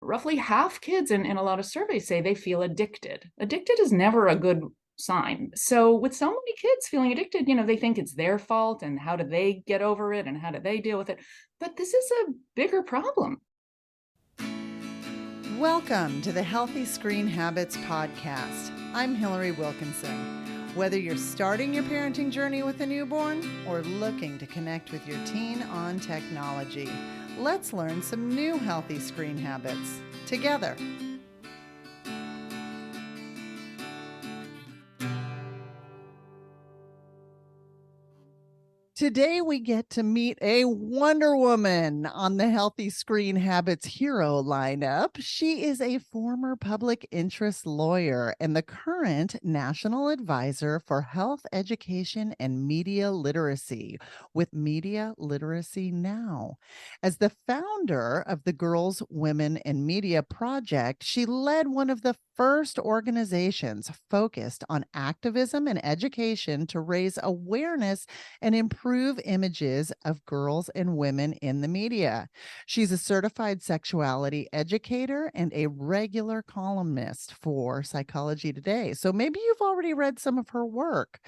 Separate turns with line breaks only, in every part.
roughly half kids in a lot of surveys say they feel addicted. Addicted is never a good sign. So with so many kids feeling addicted, they think it's their fault and how do they get over it and how do they deal with it? But this is a bigger problem.
Welcome to the Healthy Screen Habits Podcast. I'm Hillary Wilkinson. Whether you're starting your parenting journey with a newborn or looking to connect with your teen on technology, let's learn some new healthy screen habits together. Today, we get to meet a Wonder Woman on the Healthy Screen Habits Hero lineup. She is a former public interest lawyer and the current National Advisor for Health Education and Media Literacy with Media Literacy Now. As the founder of the Girls, Women, and Media Project, she led one of the first organizations focused on activism and education to raise awareness and improve images of girls and women in the media. She's a certified sexuality educator and a regular columnist for Psychology Today. So maybe you've already read some of her work.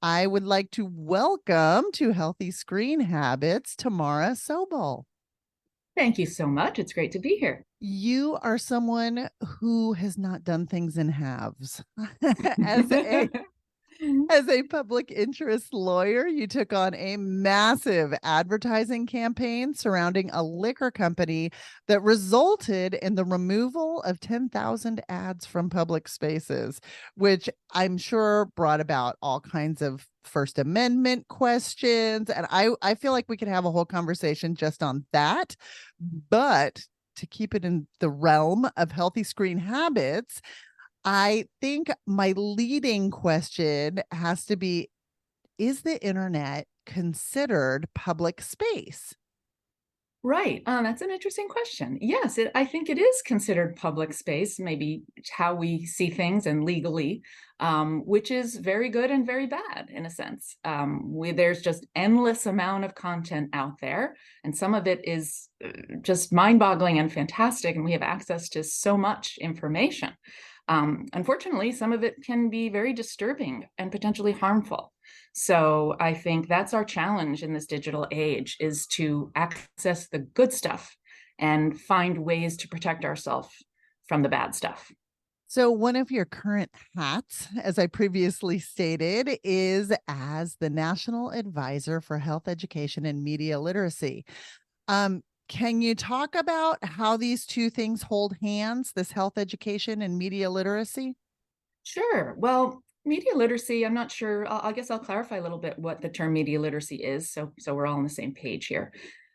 I would like to welcome to Healthy Screen Habits, Tamara Sobel.
Thank you so much. It's great to be here.
You are someone who has not done things in halves. As a public interest lawyer, you took on a massive advertising campaign surrounding a liquor company that resulted in the removal of 10,000 ads from public spaces, which I'm sure brought about all kinds of First Amendment questions. And I feel like we could have a whole conversation just on that. But to keep it in the realm of healthy screen habits, I think my leading question has to be, is the internet considered public space?
Right. That's an interesting question. Yes, I think it is considered public space, maybe how we see things and legally, which is very good and very bad in a sense. There's just endless amount of content out there, and some of it is just mind-boggling and fantastic, and we have access to so much information. Unfortunately, some of it can be very disturbing and potentially harmful. So I think that's our challenge in this digital age, is to access the good stuff and find ways to protect ourselves from the bad stuff.
So one of your current hats, as I previously stated, is as the National Advisor for Health Education and Media Literacy. Can you talk about how these two things hold hands, this health education and media literacy?
Sure. Well, media literacy, I'm not sure. I guess I'll clarify a little bit what the term media literacy is, so we're all on the same page here.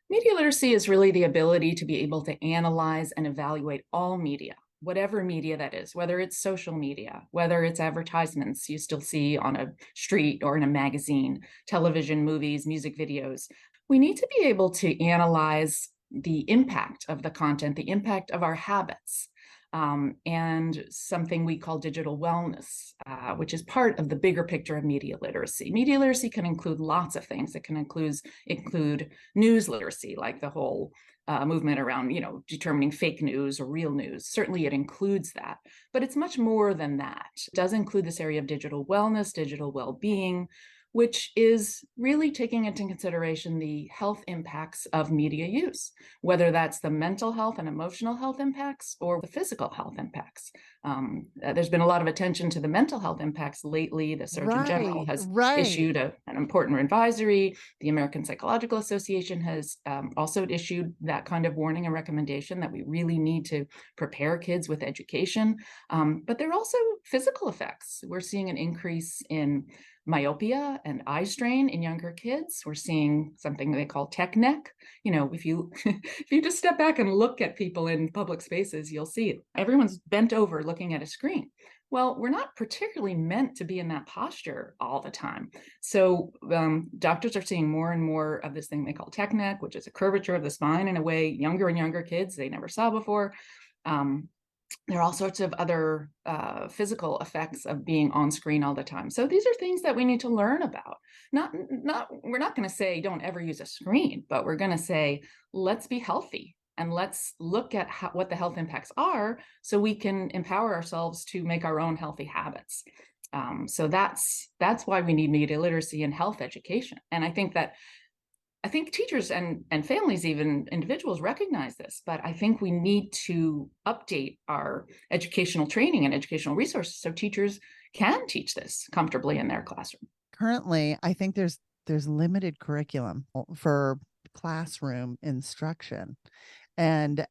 Media literacy is really the ability to be able to analyze and evaluate all media, whatever media that is, whether it's social media, whether it's advertisements you still see on a street or in a magazine, television, movies, music videos. We need to be able to analyze the impact of the content, the impact of our habits, and something we call digital wellness, which is part of the bigger picture of media literacy. Media literacy can include lots of things. It can include news literacy, like the whole movement around, determining fake news or real news. Certainly it includes that, but it's much more than that. It does include this area of digital wellness, digital well-being, which is really taking into consideration the health impacts of media use, whether that's the mental health and emotional health impacts or the physical health impacts. There's been a lot of attention to the mental health impacts lately. The Surgeon General has issued an important advisory. The American Psychological Association has also issued that kind of warning and recommendation that we really need to prepare kids with education. But there are also physical effects. We're seeing an increase in myopia and eye strain in younger kids. We're seeing something they call tech neck. If you if you just step back and look at people in public spaces, you'll see everyone's bent over looking at a screen. Well, we're not particularly meant to be in that posture all the time. So doctors are seeing more and more of this thing they call tech neck, which is a curvature of the spine in a way younger and younger kids they never saw before. There are all sorts of other physical effects of being on screen all the time. So these are things that we need to learn about. We're not going to say don't ever use a screen, but we're going to say let's be healthy and let's look at what the health impacts are so we can empower ourselves to make our own healthy habits. So that's why we need media literacy and health education. And I think teachers and families, even individuals, recognize this, but I think we need to update our educational training and educational resources so teachers can teach this comfortably in their classroom.
Currently, I think there's limited curriculum for classroom instruction. And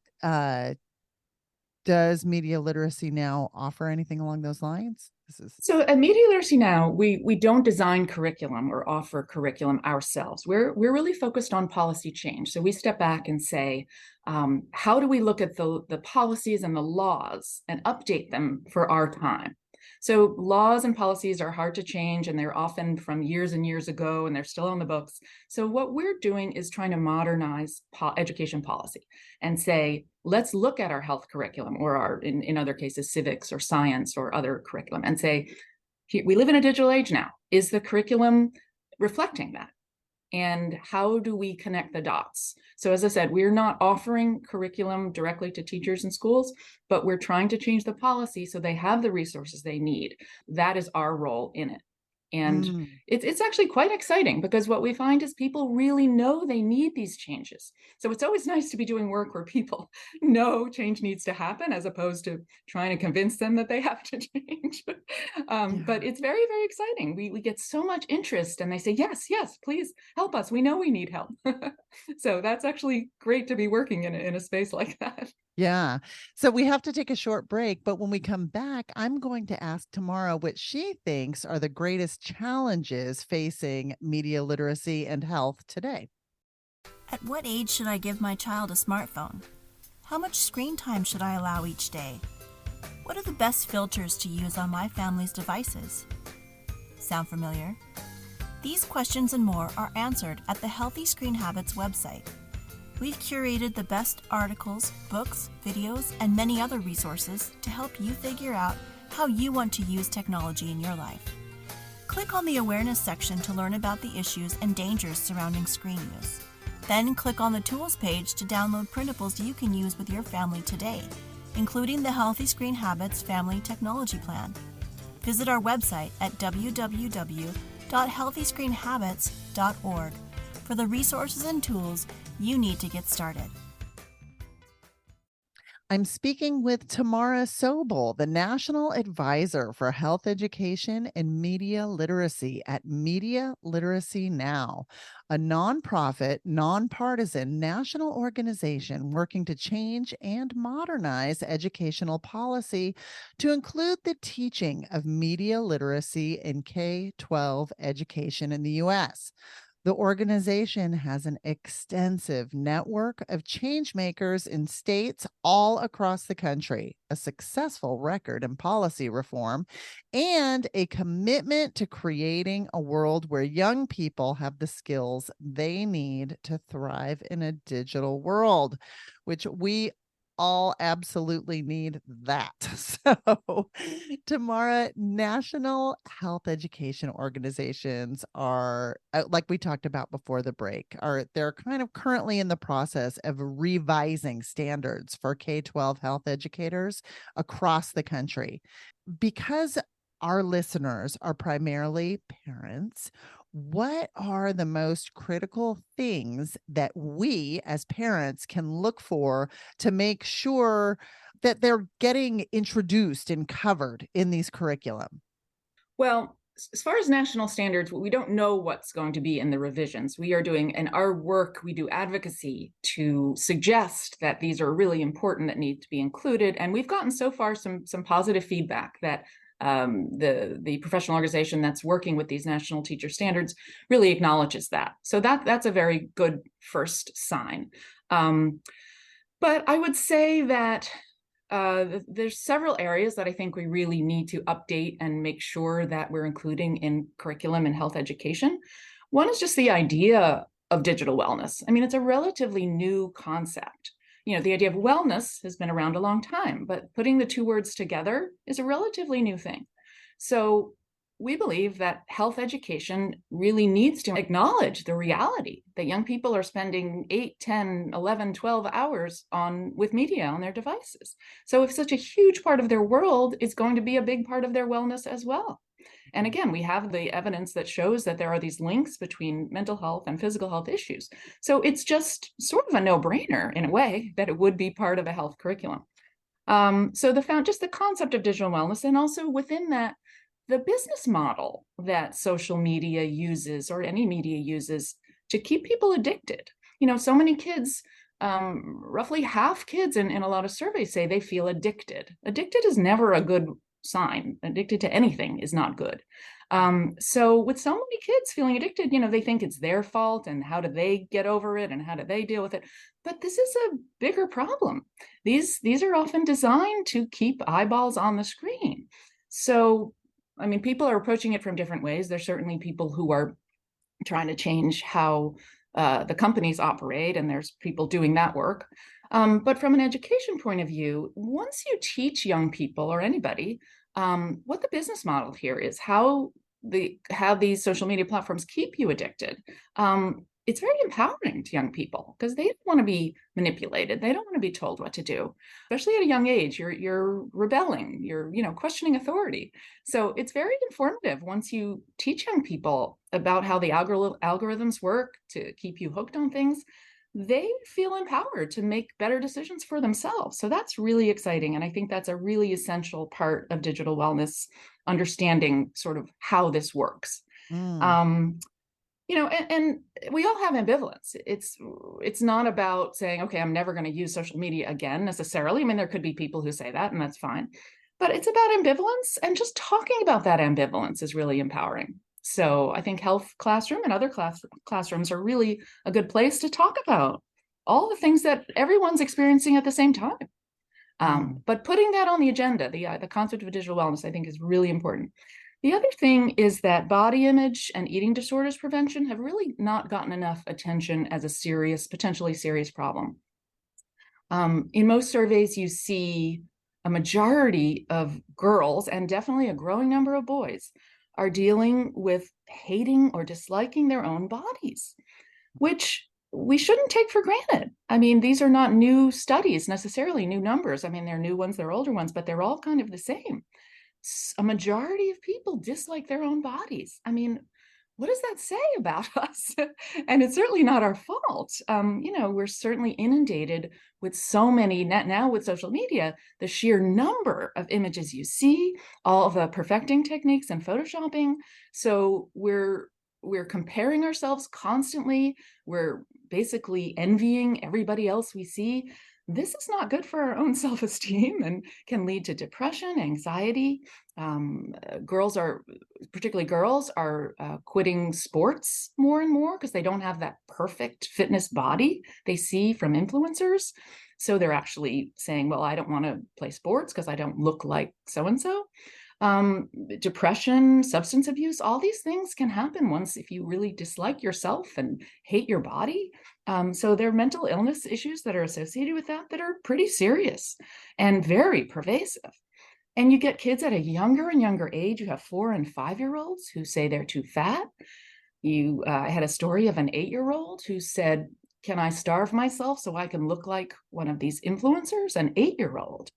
does media literacy now offer anything along those lines? This is
So at Media Literacy Now, we don't design curriculum or offer curriculum ourselves. We're really focused on policy change. So we step back and say, how do we look at the policies and the laws and update them for our time? So laws and policies are hard to change, and they're often from years and years ago, and they're still on the books. So what we're doing is trying to modernize education policy and say, let's look at our health curriculum or our, in other cases, civics or science or other curriculum and say, we live in a digital age now. Is the curriculum reflecting that? And how do we connect the dots? So as I said, we're not offering curriculum directly to teachers in schools, but we're trying to change the policy so they have the resources they need. That is our role in it. And
mm,
it's actually quite exciting because what we find is people really know they need these changes. So it's always nice to be doing work where people know change needs to happen as opposed to trying to convince them that they have to change. But
yeah.
it's very, very exciting. We get so much interest and they say, yes, yes, please help us. We know we need help. So that's actually great to be working in a space like that.
Yeah. So we have to take a short break, but when we come back, I'm going to ask Tamara what she thinks are the greatest challenges facing media literacy and health today.
At what age should I give my child a smartphone? How much screen time should I allow each day? What are the best filters to use on my family's devices? Sound familiar? These questions and more are answered at the Healthy Screen Habits website. We've curated the best articles, books, videos, and many other resources to help you figure out how you want to use technology in your life. Click on the awareness section to learn about the issues and dangers surrounding screen use. Then click on the tools page to download printables you can use with your family today, including the Healthy Screen Habits Family Technology Plan. Visit our website at www.healthyscreenhabits.org for the resources and tools you need to get started.
I'm speaking with Tamara Sobel, the National Advisor for Health Education and Media Literacy at Media Literacy Now, a nonprofit, nonpartisan national organization working to change and modernize educational policy to include the teaching of media literacy in K-12 education in the U.S. The organization has an extensive network of change makers in states all across the country, a successful record in policy reform, and a commitment to creating a world where young people have the skills they need to thrive in a digital world, which we all absolutely need that. So, Tamara, national health education organizations are, like we talked about before the break, they're kind of currently in the process of revising standards for K-12 health educators across the country. Because our listeners are primarily parents, what are the most critical things that we as parents can look for to make sure that they're getting introduced and covered in these curriculum?
Well, as far as national standards, we don't know what's going to be in the revisions. We are doing, in our work, we do advocacy to suggest that these are really important that need to be included. And we've gotten so far some positive feedback that the professional organization that's working with these national teacher standards really acknowledges that. So that's a very good first sign. But I would say that there's several areas that I think we really need to update and make sure that we're including in curriculum and health education. One is just the idea of digital wellness. I mean, it's a relatively new concept. You know, the idea of wellness has been around a long time, but putting the two words together is a relatively new thing. So we believe that health education really needs to acknowledge the reality that young people are spending 8, 10, 11, 12 hours with media on their devices. So if such a huge part of their world is going to be a big part of their wellness as well. And again, we have the evidence that shows that there are these links between mental health and physical health issues. So it's just sort of a no-brainer in a way that it would be part of a health curriculum. So just the concept of digital wellness, and also within that, the business model that social media uses, or any media uses, to keep people addicted. So many kids, roughly half kids in a lot of surveys say they feel addicted. Addicted is never a good sign. Addicted to anything is not good. So with so many kids feeling addicted, they think it's their fault, and how do they get over it, and how do they deal with it? But this is a bigger problem. These are often designed to keep eyeballs on the screen. So, people are approaching it from different ways. There's certainly people who are trying to change how the companies operate, and there's people doing that work. But from an education point of view, once you teach young people, or anybody, what the business model here is, how these social media platforms keep you addicted, it's very empowering to young people, because they don't want to be manipulated. They don't want to be told what to do, especially at a young age. You're rebelling, you're questioning authority. So it's very informative once you teach young people about how the algorithms work to keep you hooked on things. They feel empowered to make better decisions for themselves. So that's really exciting. And I think that's a really essential part of digital wellness, understanding sort of how this works. And we all have ambivalence. It's not about saying, okay, I'm never going to use social media again necessarily. There could be people who say that, and that's fine. But it's about ambivalence, and just talking about that ambivalence is really empowering. So I think health classroom and other classrooms are really a good place to talk about all the things that everyone's experiencing at the same time. But putting that on the agenda, the concept of digital wellness, I think, is really important. The other thing is that body image and eating disorders prevention have really not gotten enough attention as a potentially serious problem. In most surveys, you see a majority of girls, and definitely a growing number of boys, are dealing with hating or disliking their own bodies, which we shouldn't take for granted. These are not new studies necessarily, new numbers. They're new ones, they're older ones, but they're all kind of the same. A majority of people dislike their own bodies. What does that say about us? And it's certainly not our fault. We're certainly inundated with so many, now with social media, the sheer number of images you see, all the perfecting techniques and photoshopping. So we're comparing ourselves constantly. We're basically envying everybody else we see. This is not good for our own self-esteem, and can lead to depression, anxiety. Particularly girls, are quitting sports more and more because they don't have that perfect fitness body they see from influencers. So they're actually saying, well, I don't want to play sports because I don't look like so-and-so. Depression, substance abuse, all these things can happen if you really dislike yourself and hate your body. So there are mental illness issues that are associated with that are pretty serious and very pervasive. And you get kids at a younger and younger age. You have 4 and 5-year-olds who say they're too fat. I had a story of an 8-year-old who said, can I starve myself so I can look like one of these influencers? An 8-year-old.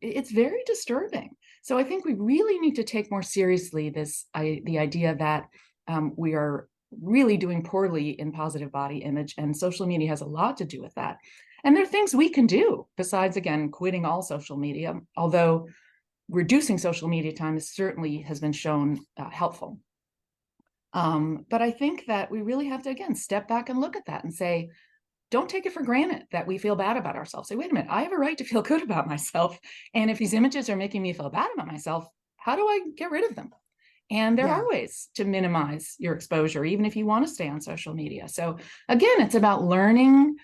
It's very disturbing. So I think we really need to take more seriously the idea that we are really doing poorly in positive body image, and social media has a lot to do with that. And there are things we can do besides, again, quitting all social media, although reducing social media time certainly has been shown helpful. But I think that we really have to, again, step back and look at that and say, don't take it for granted that we feel bad about ourselves. Say, wait a minute, I have a right to feel good about myself. And if these images are making me feel bad about myself, how do I get rid of them? And there are ways to minimize your exposure, even if you want to stay on social media. So again, it's about learning,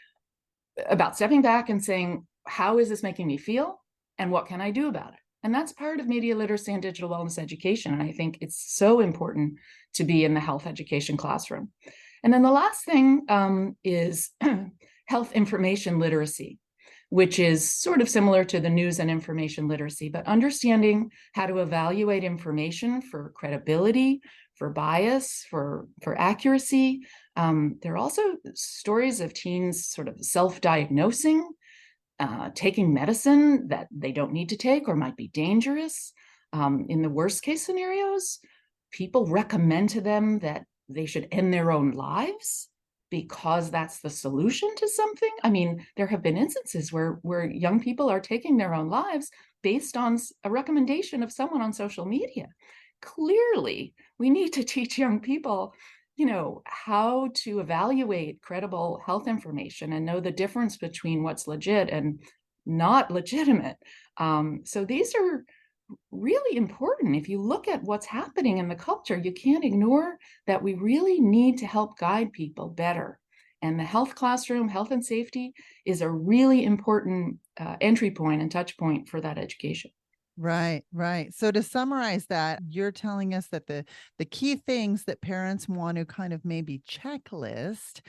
about stepping back and saying, how is this making me feel? And what can I do about it? And that's part of media literacy and digital wellness education. And I think it's so important to be in the health education classroom. And then the last thing is health information literacy, which is sort of similar to the news and information literacy, but understanding how to evaluate information for credibility, for bias, for accuracy. There are also stories of teens sort of self-diagnosing, taking medicine that they don't need to take or might be dangerous. In the worst case scenarios, people recommend to them that they should end their own lives because that's the solution to something. I mean, there have been instances where young people are taking their own lives based on a recommendation of someone on social media. Clearly, we need to teach young people, how to evaluate credible health information and know the difference between what's legit and not legitimate. So these are really important. If you look at what's happening in the culture, you can't ignore that we really need to help guide people better. And the health classroom, health and safety, is a really important entry point and touch point for that education.
Right, right. So to summarize that, you're telling us that the key things that parents want to kind of maybe checklist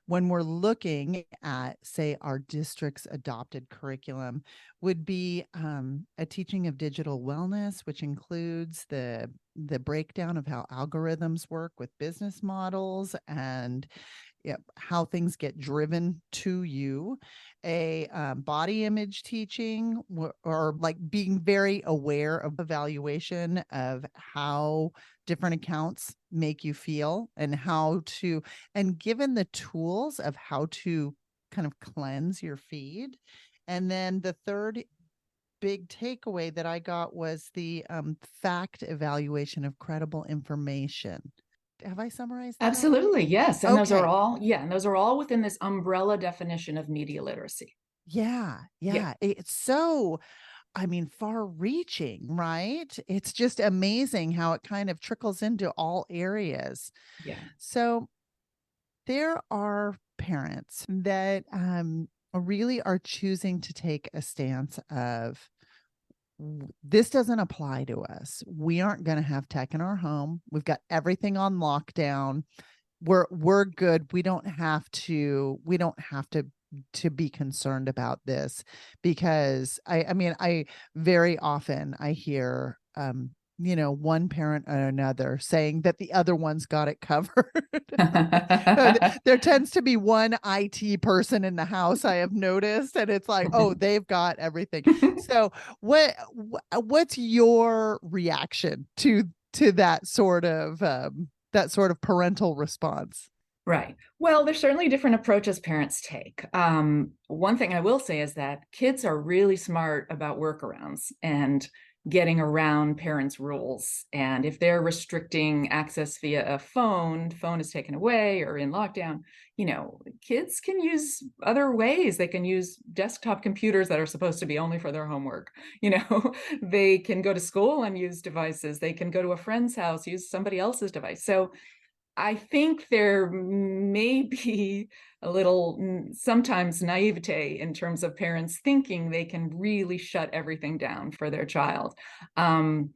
when we're looking at, say, our district's adopted curriculum would be a teaching of digital wellness, which includes the breakdown of how algorithms work with business models and how things get driven to you, a body image teaching, or like being very aware of evaluation of how different accounts make you feel and and given the tools of how to kind of cleanse your feed. And then the third big takeaway that I got was the fact evaluation of credible information. Have I summarized that?
Absolutely, yes. And those
Okay.
are all within this umbrella definition of media literacy.
Yeah. It's so, far reaching, right? It's just amazing how it kind of trickles into all areas.
Yeah.
So there are parents that really are choosing to take a stance of, this doesn't apply to us. We aren't going to have tech in our home. We've got everything on lockdown. We're good. We don't have to be concerned about this, because I very often I hear one parent or another saying that the other one's got it covered. There tends to be one IT person in the house, I have noticed, and it's like, oh, they've got everything. So what's your reaction to that sort of parental response?
Right. Well, there's certainly different approaches parents take. One thing I will say is that kids are really smart about workarounds and getting around parents' rules. And if they're restricting access via a phone is taken away or in lockdown, kids can use other ways. They can use desktop computers that are supposed to be only for their homework. They can go to school and use devices. They can go to a friend's house, use somebody else's device. So I think there may be a little sometimes naivete in terms of parents thinking they can really shut everything down for their child. I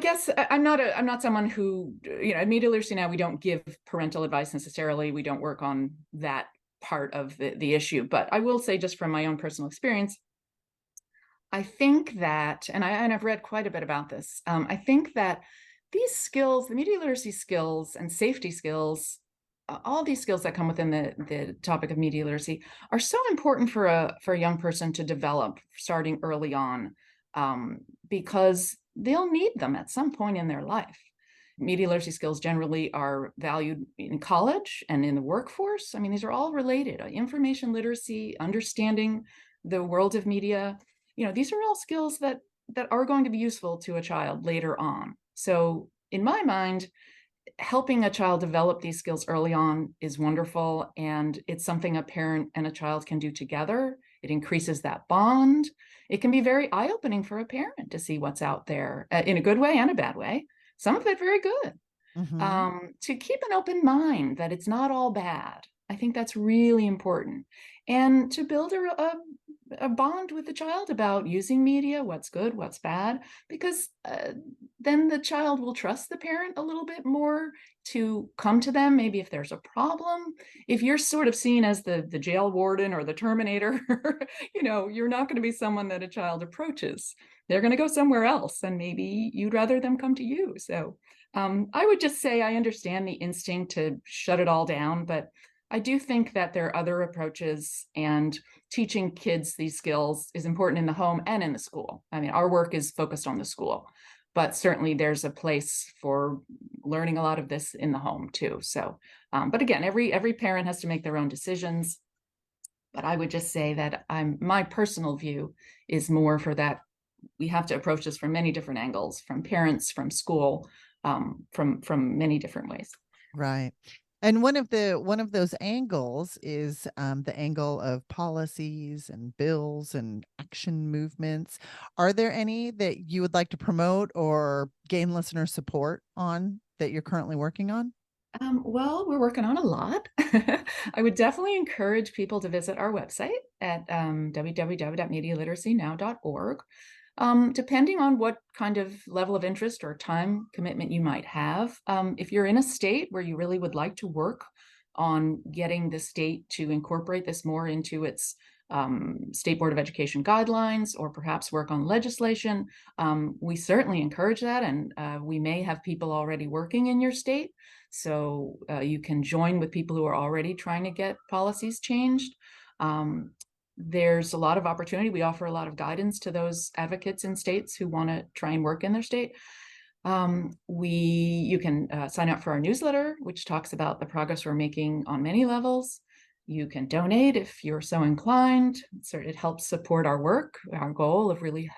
guess I'm not someone who, at Media Literacy Now, we don't give parental advice necessarily. We don't work on that part of the issue. But I will say, just from my own personal experience, I think that, and I've read quite a bit about this, I think that these skills, the media literacy skills and safety skills, all these skills that come within the topic of media literacy are so important for a young person to develop starting early on, because they'll need them at some point in their life. Media literacy skills generally are valued in college and in the workforce. I mean, these are all related. Information literacy, understanding the world of media, these are all skills that are going to be useful to a child later on. So in my mind, helping a child develop these skills early on is wonderful, and it's something a parent and a child can do together. It increases that bond. It can be very eye-opening for a parent to see what's out there, in a good way and a bad way. Some of it very good. To keep an open mind that it's not all bad. I think that's really important. And to build a a bond with the child about using media, what's good, what's bad, because then the child will trust the parent a little bit more to come to them, maybe if there's a problem. If you're sort of seen as the jail warden or the terminator, you're not going to be someone that a child approaches. They're going to go somewhere else, and maybe you'd rather them come to you. So I would just say I understand the instinct to shut it all down, but I do think that there are other approaches, and teaching kids these skills is important in the home and in the school. I mean, our work is focused on the school, but certainly there's a place for learning a lot of this in the home too. So, but again, every parent has to make their own decisions. But I would just say that my personal view is more for that we have to approach this from many different angles, from parents, from school, from many different ways.
Right. And one of those angles is the angle of policies and bills and action movements. Are there any that you would like to promote or gain listener support on that you're currently working on?
Well, we're working on a lot. I would definitely encourage people to visit our website at www.medialiteracynow.org. Depending on what kind of level of interest or time commitment you might have, if you're in a state where you really would like to work on getting the state to incorporate this more into its State Board of Education guidelines, or perhaps work on legislation, we certainly encourage that. And we may have people already working in your state. So you can join with people who are already trying to get policies changed. There's a lot of opportunity. We offer a lot of guidance to those advocates in states who want to try and work in their state. You can sign up for our newsletter, which talks about the progress we're making on many levels. You can donate if you're so inclined. So it helps support our work, our goal of really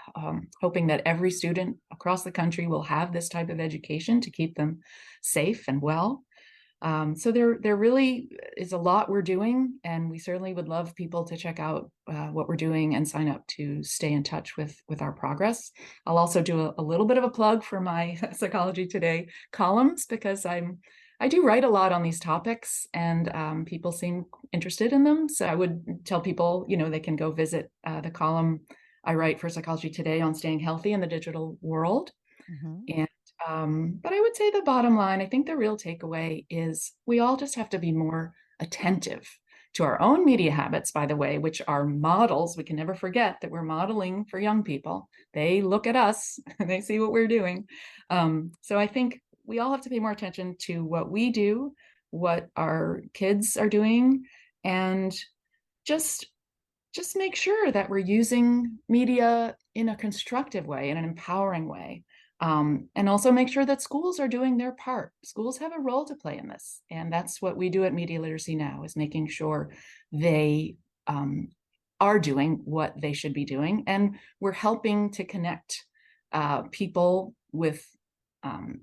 hoping that every student across the country will have this type of education to keep them safe and well. So there really is a lot we're doing, and we certainly would love people to check out what we're doing and sign up to stay in touch with our progress. I'll also do a little bit of a plug for my Psychology Today columns, because I do write a lot on these topics, and people seem interested in them. So I would tell people, they can go visit the column I write for Psychology Today on staying healthy in the digital world.
Mm-hmm.
But I would say the bottom line, I think the real takeaway is we all just have to be more attentive to our own media habits, by the way, which are models. We can never forget that we're modeling for young people. They look at us, they see what we're doing. So I think we all have to pay more attention to what we do, what our kids are doing, and just make sure that we're using media in a constructive way, in an empowering way. And also make sure that schools are doing their part. Schools have a role to play in this. And that's what we do at Media Literacy Now, is making sure they are doing what they should be doing. And we're helping to connect people with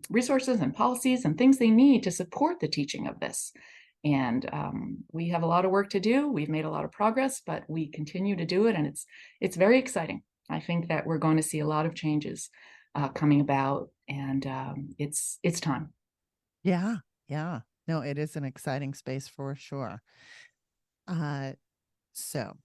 resources and policies and things they need to support the teaching of this. And we have a lot of work to do. We've made a lot of progress, but we continue to do it. And it's very exciting. I think that we're going to see a lot of changes coming about, and it's time.
Yeah. No, it is an exciting space for sure. So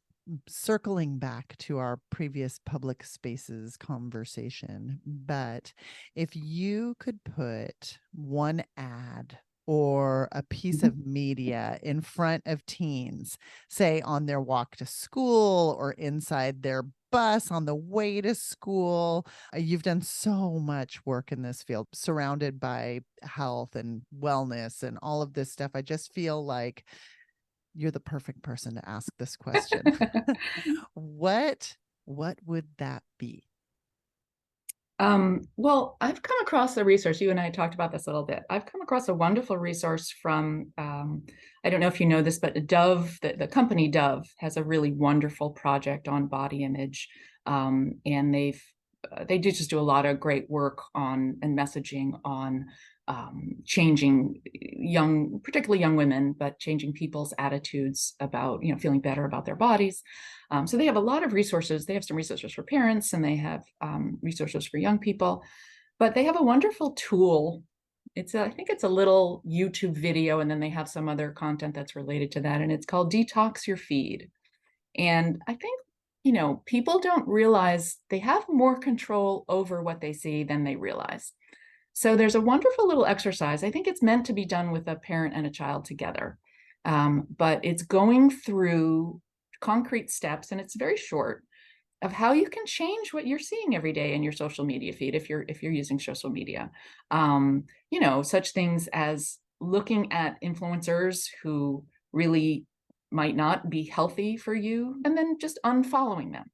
circling back to our previous public spaces conversation, but if you could put one ad or a piece of media in front of teens, say on their walk to school or inside their bus on the way to school. You've done so much work in this field, surrounded by health and wellness and all of this stuff. I just feel like you're the perfect person to ask this question. What would that be?
Well, I've come across a resource. You and I talked about this a little bit. I've come across a wonderful resource from, I don't know if you know this, but Dove, the company Dove, has a really wonderful project on body image. And they do just do a lot of great work on and messaging on changing particularly young women, but changing people's attitudes about, feeling better about their bodies. So they have a lot of resources. They have some resources for parents, and they have resources for young people, but they have a wonderful tool. I think it's a little YouTube video, and then they have some other content that's related to that. And it's called Detox Your Feed. And I think people don't realize they have more control over what they see than they realize. So there's a wonderful little exercise. I think it's meant to be done with a parent and a child together. But it's going through concrete steps, and it's very short, of how you can change what you're seeing every day in your social media feed if you're using social media. Such things as looking at influencers who really might not be healthy for you and then just unfollowing them,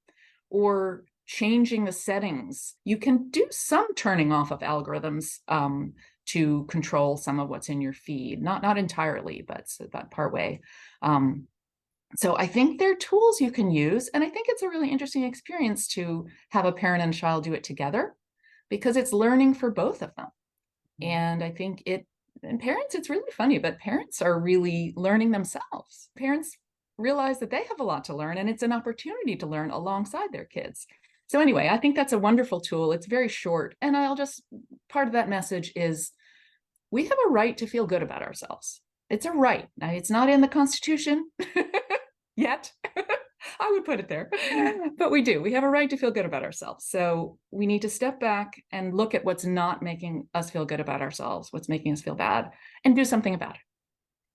or changing the settings. You can do some turning off of algorithms to control some of what's in your feed, not entirely, but part way. So I think they're tools you can use, and I think it's a really interesting experience to have a parent and a child do it together, because it's learning for both of them. And I think and parents, it's really funny, but parents are really learning themselves. Parents realize that they have a lot to learn, and it's an opportunity to learn alongside their kids. So anyway, I think that's a wonderful tool. It's very short, and part of that message is we have a right to feel good about ourselves. It's a right. Now, it's not in the Constitution yet. I would put it there, but we do. We have a right to feel good about ourselves. So we need to step back and look at what's not making us feel good about ourselves, what's making us feel bad, and do something about it.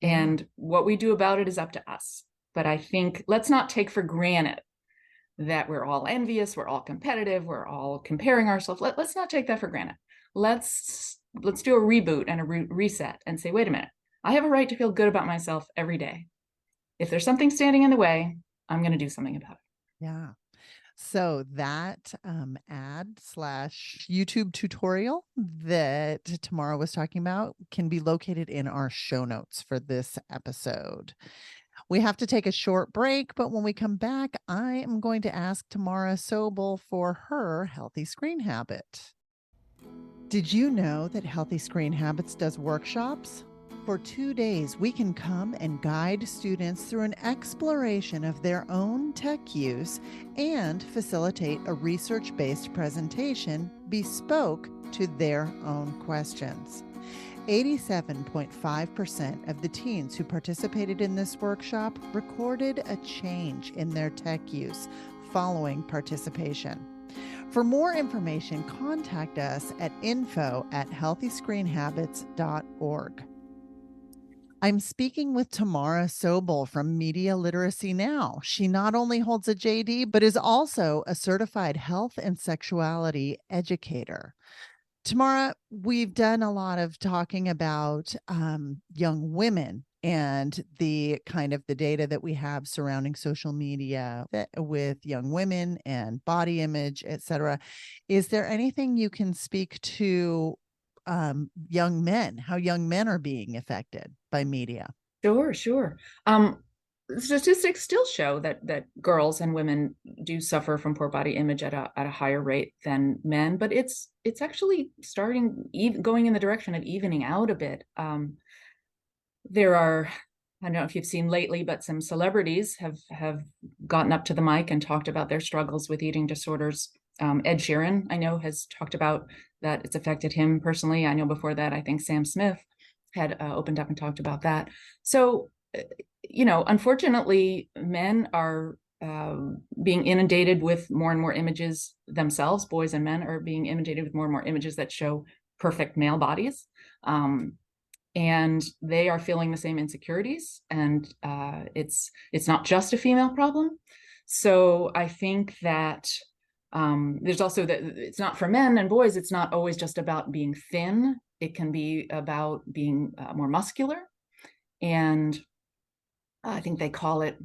And what we do about it is up to us. But I think let's not take for granted that we're all envious, we're all competitive, we're all comparing ourselves. Let's not take that for granted. Let's do a reboot and a reset and say, wait a minute, I have a right to feel good about myself every day. If there's something standing in the way, I'm going to do something about it.
Yeah. So that ad/YouTube tutorial that Tamara was talking about can be located in our show notes for this episode. We have to take a short break, but when we come back, I am going to ask Tamara Sobel for her healthy screen habit. Did you know that Healthy Screen Habits does workshops? For 2 days, we can come and guide students through an exploration of their own tech use and facilitate a research-based presentation bespoke to their own questions. 87.5% of the teens who participated in this workshop recorded a change in their tech use following participation. For more information, contact us at info@healthyscreenhabits.org. I'm speaking with Tamara Sobel from Media Literacy Now. She not only holds a JD, but is also a certified health and sexuality educator. Tamara, we've done a lot of talking about young women and the kind of the data that we have surrounding social media with young women and body image, etc. Is there anything you can speak to young men, how young men are being affected by media?
Sure. Statistics still show that girls and women do suffer from poor body image at a higher rate than men, but it's actually going in the direction of evening out a bit. There are, I don't know if you've seen lately, but some celebrities have gotten up to the mic and talked about their struggles with eating disorders. Ed Sheeran, I know, has talked about that it's affected him personally. I know before that, I think Sam Smith had opened up and talked about that. So, unfortunately, men are being inundated with more and more images themselves. Boys and men are being inundated with more and more images that show perfect male bodies. And they are feeling the same insecurities. And it's not just a female problem. So I think that there's also that it's not for men and boys. It's not always just about being thin. It can be about being more muscular. And I think they call it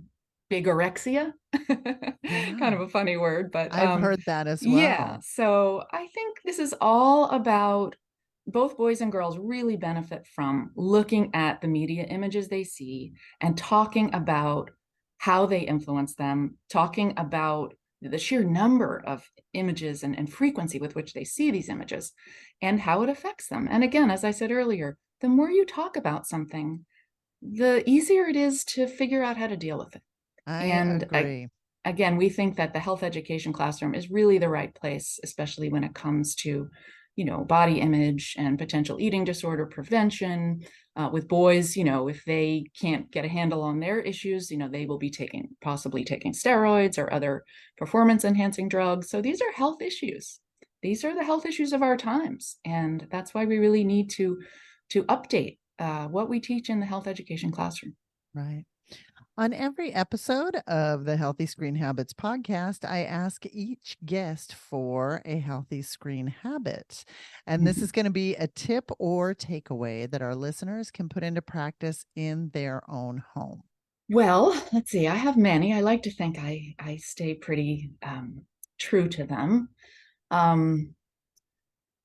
bigorexia. Kind of a funny word, but
I've heard that as well.
Yeah. So I think this is all about both boys and girls really benefit from looking at the media images they see and talking about how they influence them, talking about the sheer number of images and frequency with which they see these images and how it affects them. And again, as I said earlier, the more you talk about something, the easier it is to figure out how to deal with it.
I agree.
Again, we think that the health education classroom is really the right place, especially when it comes to, body image and potential eating disorder prevention. With boys, if they can't get a handle on their issues, they will be possibly taking steroids or other performance enhancing drugs. So these are health issues. These are the health issues of our times. And that's why we really need to update what we teach in the health education classroom.
Right. On every episode of the Healthy Screen Habits podcast, I ask each guest for a healthy screen habit. And this is going to be a tip or takeaway that our listeners can put into practice in their own home.
Well, let's see. I have many. I like to think I stay pretty true to them.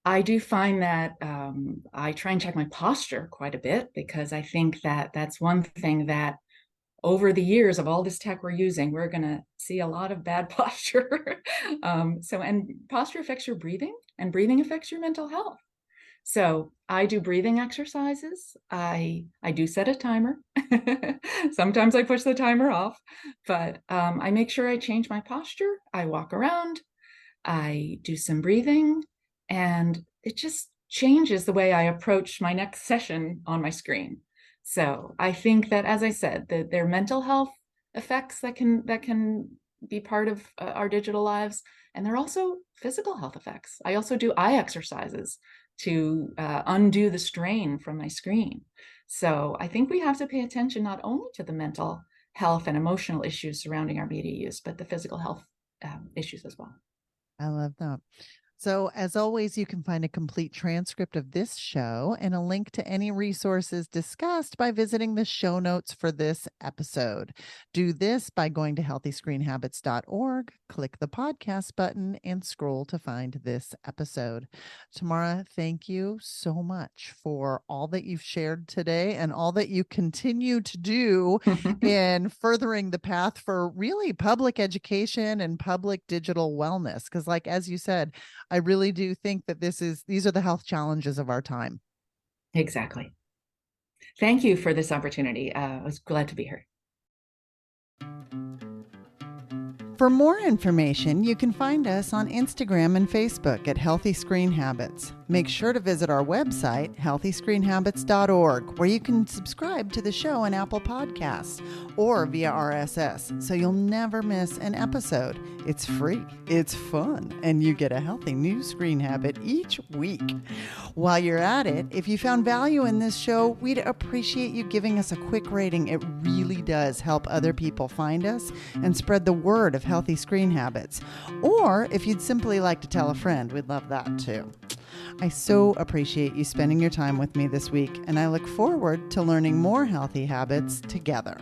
I do find that I try and check my posture quite a bit, because I think that that's one thing that over the years of all this tech we're using, we're going to see a lot of bad posture. And posture affects your breathing, and breathing affects your mental health. So I do breathing exercises. I do set a timer. Sometimes I push the timer off, but I make sure I change my posture. I walk around, I do some breathing, and it just changes the way I approach my next session on my screen. So I think that, as I said, that there are mental health effects that can be part of our digital lives, and there are also physical health effects. I also do eye exercises to undo the strain from my screen. So I think we have to pay attention not only to the mental health and emotional issues surrounding our media use, but the physical health issues as well.
I love that. So, as always, you can find a complete transcript of this show and a link to any resources discussed by visiting the show notes for this episode. Do this by going to healthyscreenhabits.org, click the podcast button, and scroll to find this episode. Tamara, thank you so much for all that you've shared today and all that you continue to do in furthering the path for really public education and public digital wellness. Because, like, as you said, I really do think that these are the health challenges of our time.
Exactly. Thank you for this opportunity. I was glad to be here.
For more information, you can find us on Instagram and Facebook at Healthy Screen Habits. Make sure to visit our website, healthyscreenhabits.org, where you can subscribe to the show on Apple Podcasts or via RSS, so you'll never miss an episode. It's free, it's fun, and you get a healthy new screen habit each week. While you're at it, if you found value in this show, we'd appreciate you giving us a quick rating. It really does help other people find us and spread the word of healthy screen habits. Or if you'd simply like to tell a friend, we'd love that too. I so appreciate you spending your time with me this week, and I look forward to learning more healthy habits together.